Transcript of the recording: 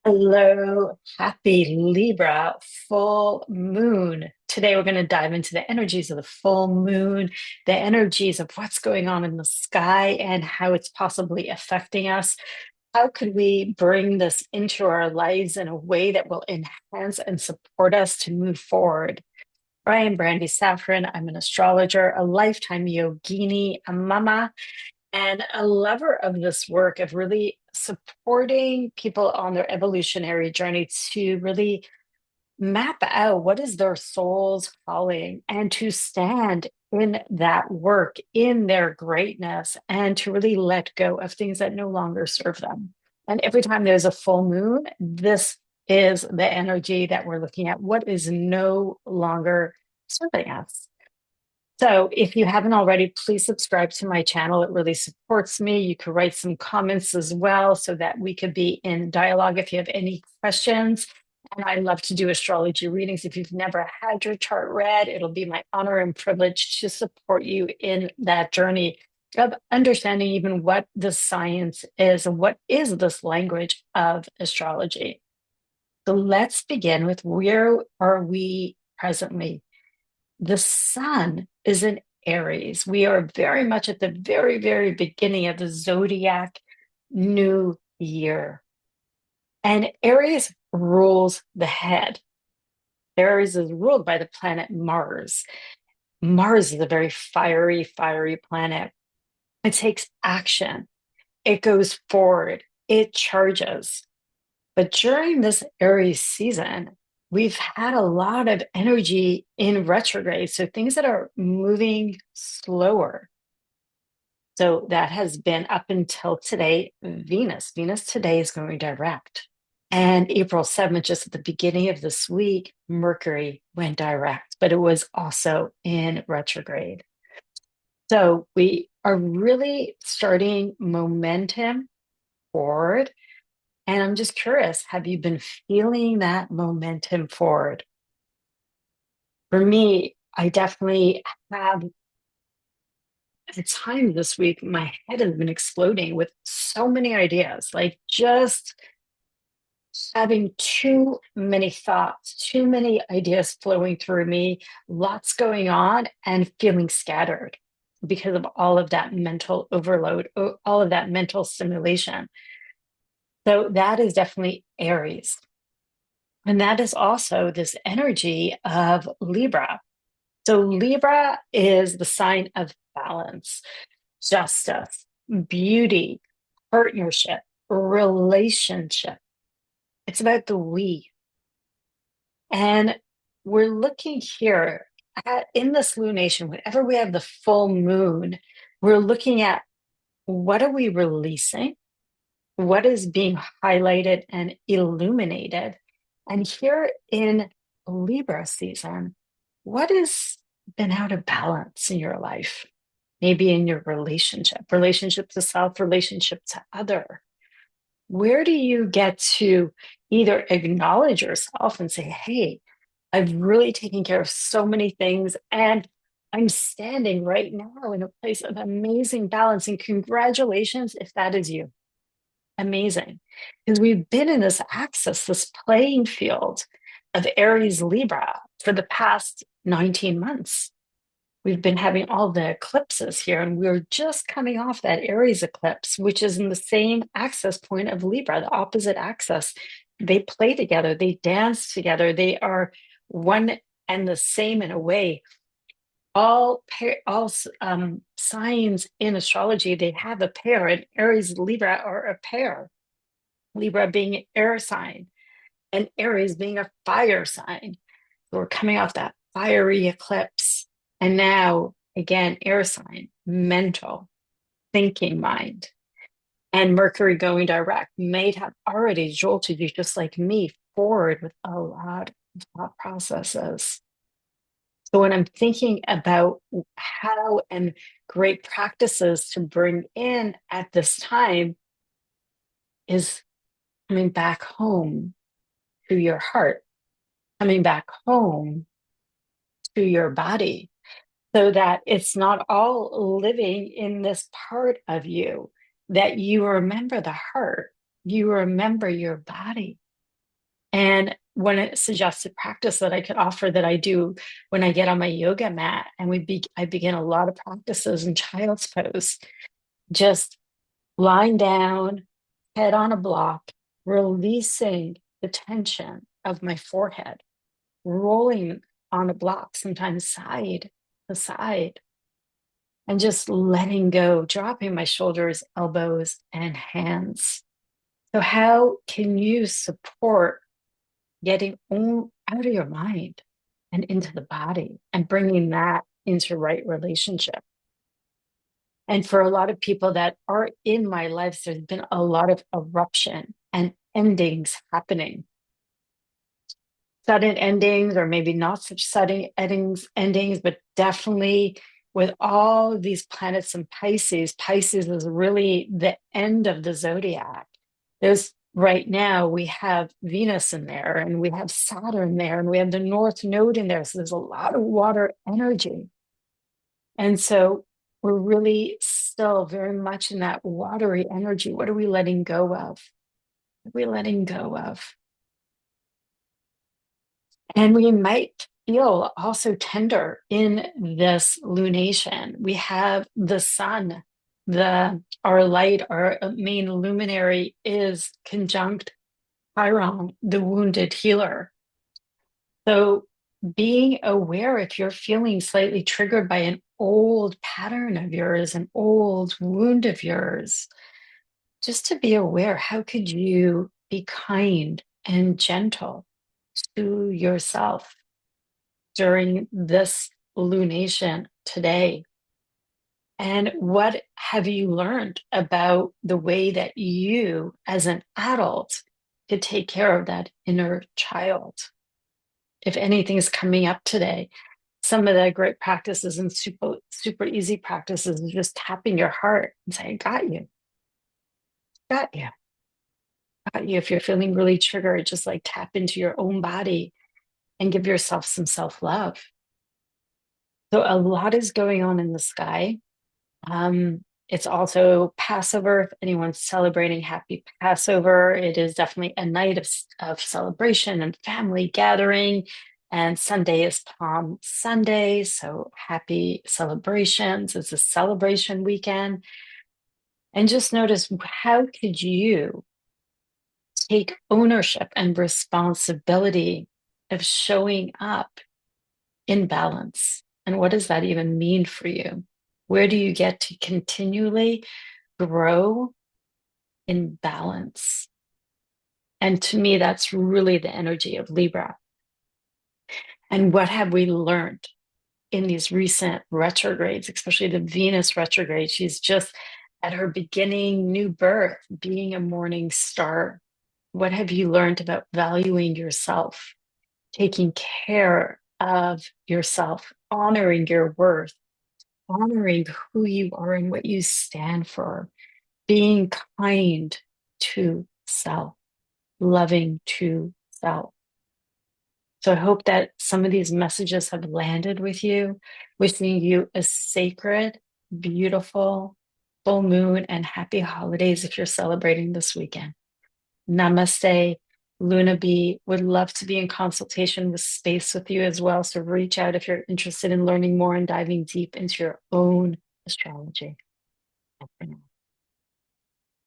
Hello, happy Libra full moon. Today, we're going to dive into the energies of the full moon, the energies of what's going on in the sky and how it's possibly affecting us. How could we bring this into our lives in a way that will enhance and support us to move forward? I am Brandee Safran. I'm an astrologer, a lifetime yogini, a mama, and a lover of this work of really supporting people on their evolutionary journey to really map out what is their soul's calling and to stand in that work, in their greatness, and to really let go of things that no longer serve them. And every time there's a full moon, this is the energy that we're looking at. What is no longer serving us? So if you haven't already, please subscribe to my channel. It really supports me. You could write some comments as well so that we could be in dialogue if you have any questions. And I love to do astrology readings. If you've never had your chart read, it'll be my honor and privilege to support you in that journey of understanding even what the science is and what is this language of astrology. So let's begin with where are we presently? The sun is in Aries. We are very much at the very, very beginning of the zodiac new year. And Aries rules the head. Aries is ruled by the planet Mars. Mars is a very fiery, fiery planet. It takes action, it goes forward, it charges. But during this Aries season, we've had a lot of energy in retrograde. So things that are moving slower. So that has been up until today, Venus. Venus today is going direct. And April 7th, just at the beginning of this week, Mercury went direct, but it was also in retrograde. So we are really starting momentum forward. And I'm just curious, have you been feeling that momentum forward? For me, I definitely have. At times this week, my head has been exploding with so many ideas, like just having too many thoughts, too many ideas flowing through me, lots going on, and feeling scattered because of all of that mental overload, all of that mental stimulation. So that is definitely Aries. And that is also this energy of Libra. So Libra is the sign of balance, justice, beauty, partnership, relationship. It's about the we. And we're looking here at in this lunation, whenever we have the full moon, we're looking at what are we releasing? What is being highlighted and illuminated? And here in Libra season, what has been out of balance in your life? Maybe in your relationship to self, relationship to other. Where do you get to either acknowledge yourself and say, hey, I've really taken care of so many things and I'm standing right now in a place of amazing balance. And congratulations if that is you. Amazing. Because we've been in this axis, this playing field of Aries Libra for the past 19 months. We've been having all the eclipses here, and we're just coming off that Aries eclipse, which is in the same axis point of Libra, the opposite axis. They play together, they dance together, they are one and the same in a way. All signs in astrology, they have a pair, and Aries Libra are a pair. Libra being an air sign, and Aries being a fire sign. So we're coming off that fiery eclipse. And now, again, air sign, mental, thinking mind. And Mercury going direct may have already jolted you, just like me, forward with a lot of thought processes. So when I'm thinking about how and great practices to bring in at this time is coming back home to your heart, coming back home to your body, so that it's not all living in this part of you, that you remember the heart, you remember your body. And one suggested practice that I could offer that I do when I get on my yoga mat, and I begin a lot of practices in child's pose, just lying down, head on a block, releasing the tension of my forehead, rolling on a block, sometimes side to side, and just letting go, dropping my shoulders, elbows, and hands. So, how can you support getting out of your mind and into the body and bringing that into right relationship? And for a lot of people that are in my lives, there's been a lot of eruption and endings happening. Sudden endings, or maybe not such sudden endings, but definitely with all of these planets in Pisces. Pisces is really the end of the zodiac. There's right now we have Venus in there, and we have Saturn there, and we have the North Node in there. So there's a lot of water energy. And so we're really still very much in that watery energy. What are we letting go of? What are we letting go of? And we might feel also tender in this lunation. We have the sun, our light, our main luminary is conjunct Chiron, the wounded healer. So being aware if you're feeling slightly triggered by an old pattern of yours, an old wound of yours, just to be aware, how could you be kind and gentle to yourself during this lunation today? And what have you learned about the way that you, as an adult, could take care of that inner child? If anything's coming up today, some of the great practices and super easy practices is just tapping your heart and saying, got you, got you, got you. If you're feeling really triggered, just like tap into your own body and give yourself some self-love. So a lot is going on in the sky. It's also Passover. If anyone's celebrating happy Passover, it is definitely a night of celebration and family gathering. And Sunday is Palm Sunday. So happy celebrations. It's a celebration weekend. And just notice, how could you take ownership and responsibility of showing up in balance? And what does that even mean for you? Where do you get to continually grow in balance? And to me, that's really the energy of Libra. And what have we learned in these recent retrogrades, especially the Venus retrograde? She's just at her beginning, new birth, being a morning star. What have you learned about valuing yourself, taking care of yourself, honoring your worth, honoring who you are and what you stand for, being kind to self, loving to self? So I hope that some of these messages have landed with you. Wishing you a sacred, beautiful full moon and happy holidays if you're celebrating this weekend. Namaste. Luna B would love to be in consultation with space with you as well. So reach out if you're interested in learning more and diving deep into your own astrology. Bye for now.